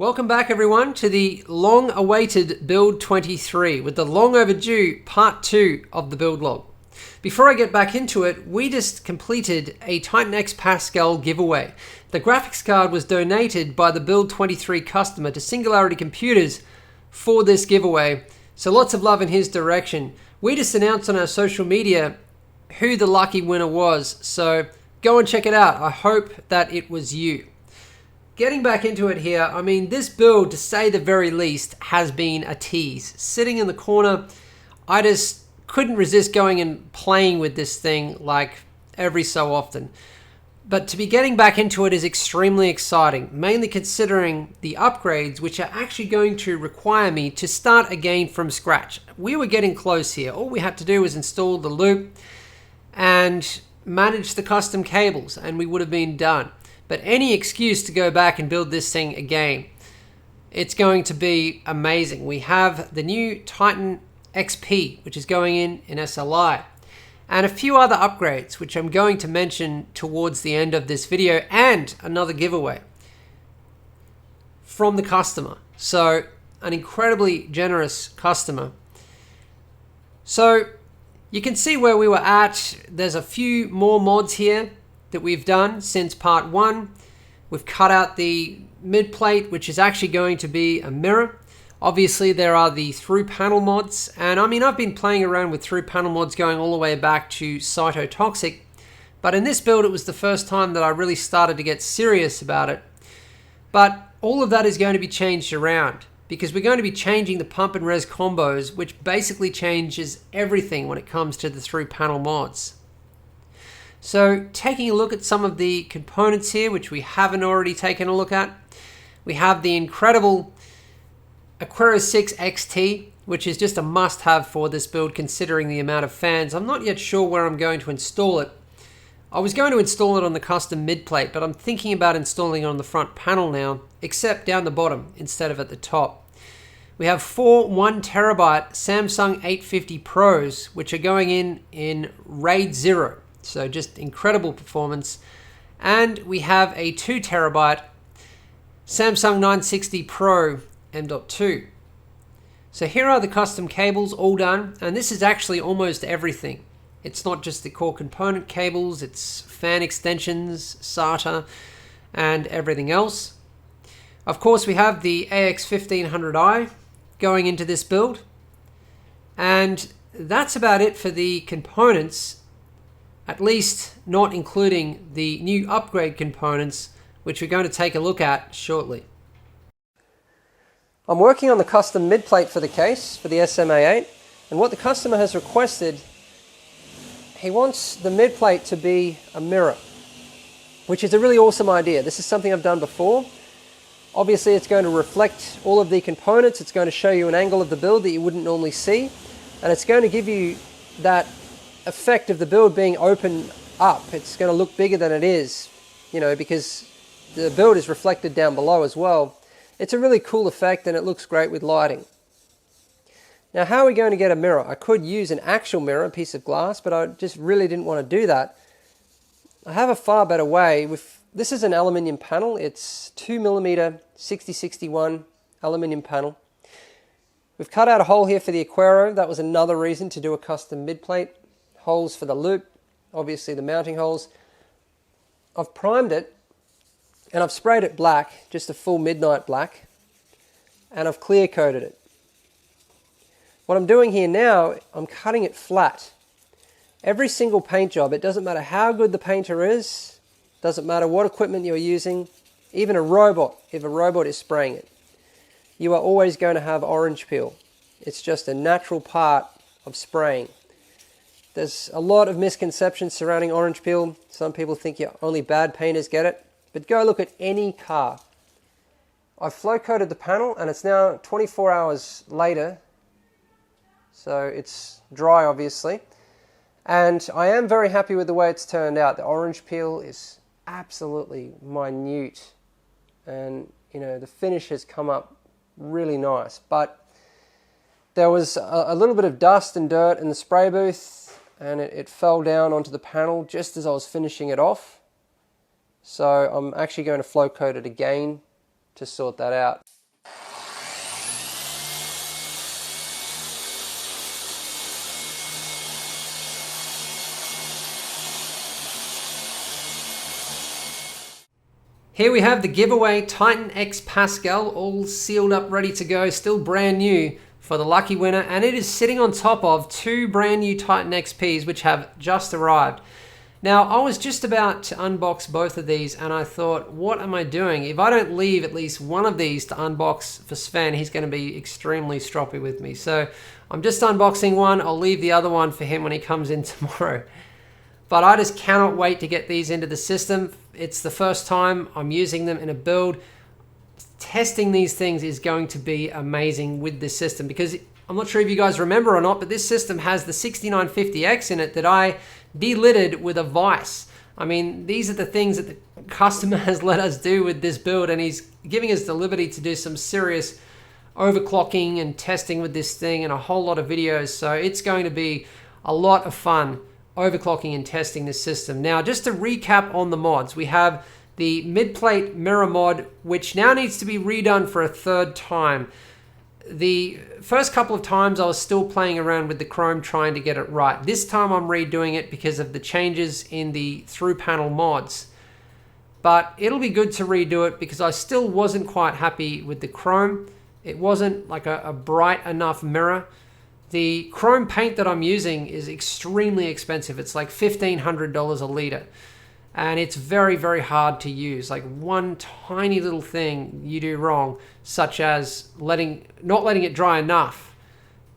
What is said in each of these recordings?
Welcome back everyone to the long-awaited Build 23 with the long overdue part 2 of the build log. Before I get back into it, we just completed a Titan X Pascal giveaway. The graphics card was donated by the Build 23 customer to Singularity Computers for this giveaway, so lots of love in his direction. We just announced on our social media who the lucky winner was, so go and check it out. I hope that it was you. Getting back into it here, I mean, this build, to say the very least, has been a tease. Sitting in the corner, I just couldn't resist going and playing with this thing like every so often. But to be getting back into it is extremely exciting, mainly considering the upgrades, which are actually going to require me to start again from scratch. We were getting close here. All we had to do was install the loop and manage the custom cables, and we would have been done. But any excuse to go back and build this thing again, it's going to be amazing. We have the new Titan XP, which is going in SLI, and a few other upgrades, which I'm going to mention towards the end of this video, and another giveaway from the customer. So an incredibly generous customer. So you can see where we were at. There's a few more mods here that we've done since part 1. We've cut out the midplate, which is actually going to be a mirror. Obviously there are the through panel mods, and I mean, I've been playing around with through panel mods going all the way back to Cytotoxic, but in this build it was the first time that I really started to get serious about it. But all of that is going to be changed around, because we're going to be changing the pump and res combos, which basically changes everything when it comes to the through panel mods. So taking a look at some of the components here, which we haven't already taken a look at, we have the incredible Aquaero 6 XT, which is just a must-have for this build considering the amount of fans. I'm not yet sure where I'm going to install it. I was going to install it on the custom midplate, but I'm thinking about installing it on the front panel now, except down the bottom instead of at the top. We have 4 1TB Samsung 850 Pros, which are going in RAID 0. So just incredible performance. And we have a 2TB Samsung 960 Pro M.2. So here are the custom cables all done, and this is actually almost everything. It's not just the core component cables, it's fan extensions, SATA, and everything else. Of course, we have the AX1500i going into this build, and that's about it for the components, at least not including the new upgrade components, which we're going to take a look at shortly. I'm working on the custom midplate for the case, for the SMA8, and what the customer has requested, he wants the midplate to be a mirror, which is a really awesome idea. This is something I've done before. Obviously it's going to reflect all of the components, it's going to show you an angle of the build that you wouldn't normally see, and it's going to give you that effect of the build being open up. It's going to look bigger than it is, you know, because the build is reflected down below as well. It's a really cool effect and it looks great with lighting. Now, how are we going to get a mirror? I could use an actual mirror, a piece of glass, but I just really didn't want to do that. I have a far better way. This is an aluminium panel. It's 2mm 6061 aluminium panel. We've cut out a hole here for the Aquaero. That was another reason to do a custom midplate. Holes for the loop, obviously the mounting holes. I've primed it and I've sprayed it black, just a full midnight black, and I've clear coated it. What I'm doing here now, I'm cutting it flat. Every single paint job, it doesn't matter how good the painter is, doesn't matter what equipment you're using, even a robot, if a robot is spraying it, you are always going to have orange peel. It's just a natural part of spraying. There's a lot of misconceptions surrounding orange peel. Some people think only bad painters get it, but go look at any car. I've flow coated the panel and it's now 24 hours later, so it's dry obviously, and I am very happy with the way it's turned out. The orange peel is absolutely minute, and you know, the finish has come up really nice, but there was a little bit of dust and dirt in the spray booth, and it fell down onto the panel just as I was finishing it off. So I'm actually going to flow coat it again to sort that out. Here we have the giveaway Titan X Pascal, all sealed up, ready to go, still brand new for the lucky winner, and it is sitting on top of 2 brand new Titan XPs which have just arrived. Now, I was just about to unbox both of these and I thought, what am I doing? If I don't leave at least one of these to unbox for Sven, he's going to be extremely stroppy with me. So I'm just unboxing one. I'll leave the other one for him when he comes in tomorrow. But I just cannot wait to get these into the system. It's the first time I'm using them in a build. Testing these things is going to be amazing with this system, because I'm not sure if you guys remember or not, but this system has the 6950X in it that I delidded with a vise. I mean, these are the things that the customer has let us do with this build, and he's giving us the liberty to do some serious overclocking and testing with this thing and a whole lot of videos. So it's going to be a lot of fun overclocking and testing this system. Now, just to recap on the mods, we have the Midplate mirror mod, which now needs to be redone for a 3rd time. The first couple of times I was still playing around with the Chrome trying to get it right. This time I'm redoing it because of the changes in the through panel mods. But it'll be good to redo it because I still wasn't quite happy with the Chrome. It wasn't like a bright enough mirror. The Chrome paint that I'm using is extremely expensive. It's like $1,500 a litre. And it's very, very hard to use. Like one tiny little thing you do wrong, such as not letting it dry enough.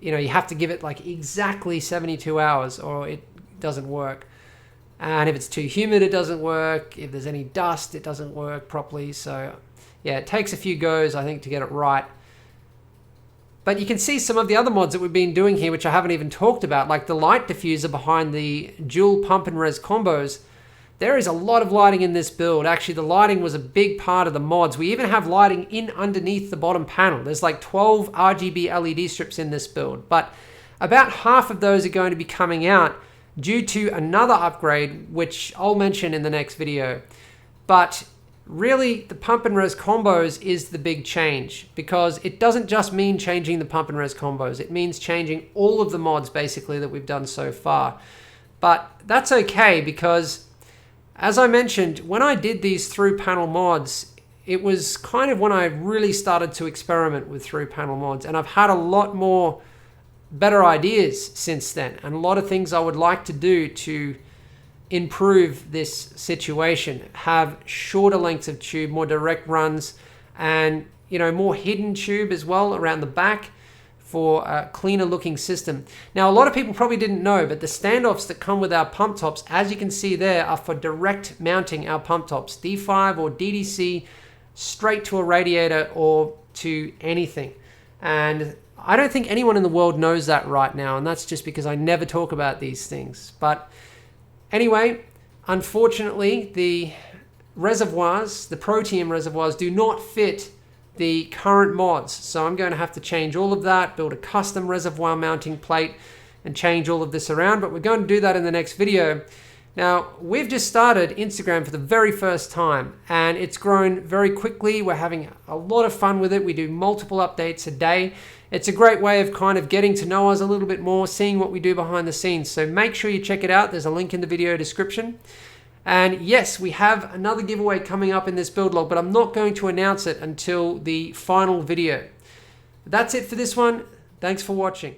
You know, you have to give it like exactly 72 hours or it doesn't work. And if it's too humid, it doesn't work. If there's any dust, it doesn't work properly. So yeah, it takes a few goes, I think, to get it right. But you can see some of the other mods that we've been doing here, which I haven't even talked about, like the light diffuser behind the dual pump and res combos. There is a lot of lighting in this build. Actually, the lighting was a big part of the mods. We even have lighting in underneath the bottom panel. There's like 12 RGB LED strips in this build, but about half of those are going to be coming out due to another upgrade, which I'll mention in the next video. But really, the pump and res combos is the big change, because it doesn't just mean changing the pump and res combos. It means changing all of the mods basically that we've done so far. But that's okay, because as I mentioned, when I did these through panel mods, it was kind of when I really started to experiment with through panel mods, and I've had a lot more better ideas since then, and a lot of things I would like to do to improve this situation. Have shorter lengths of tube, more direct runs, and more hidden tube as well around the back for a cleaner looking system. Now, a lot of people probably didn't know, but the standoffs that come with our pump tops, as you can see there, are for direct mounting our pump tops, D5 or DDC, straight to a radiator or to anything. And I don't think anyone in the world knows that right now, and that's just because I never talk about these things. But anyway, unfortunately, the reservoirs, the Proteum reservoirs, do not fit the current mods. So I'm going to have to change all of that, build a custom reservoir mounting plate, and change all of this around. But we're going to do that in the next video. Now, we've just started Instagram for the very first time, and it's grown very quickly. We're having a lot of fun with it. We do multiple updates a day. It's a great way of kind of getting to know us a little bit more, seeing what we do behind the scenes. So make sure you check it out. There's a link in the video description. And yes, we have another giveaway coming up in this build log, but I'm not going to announce it until the final video. That's it for this one. Thanks for watching.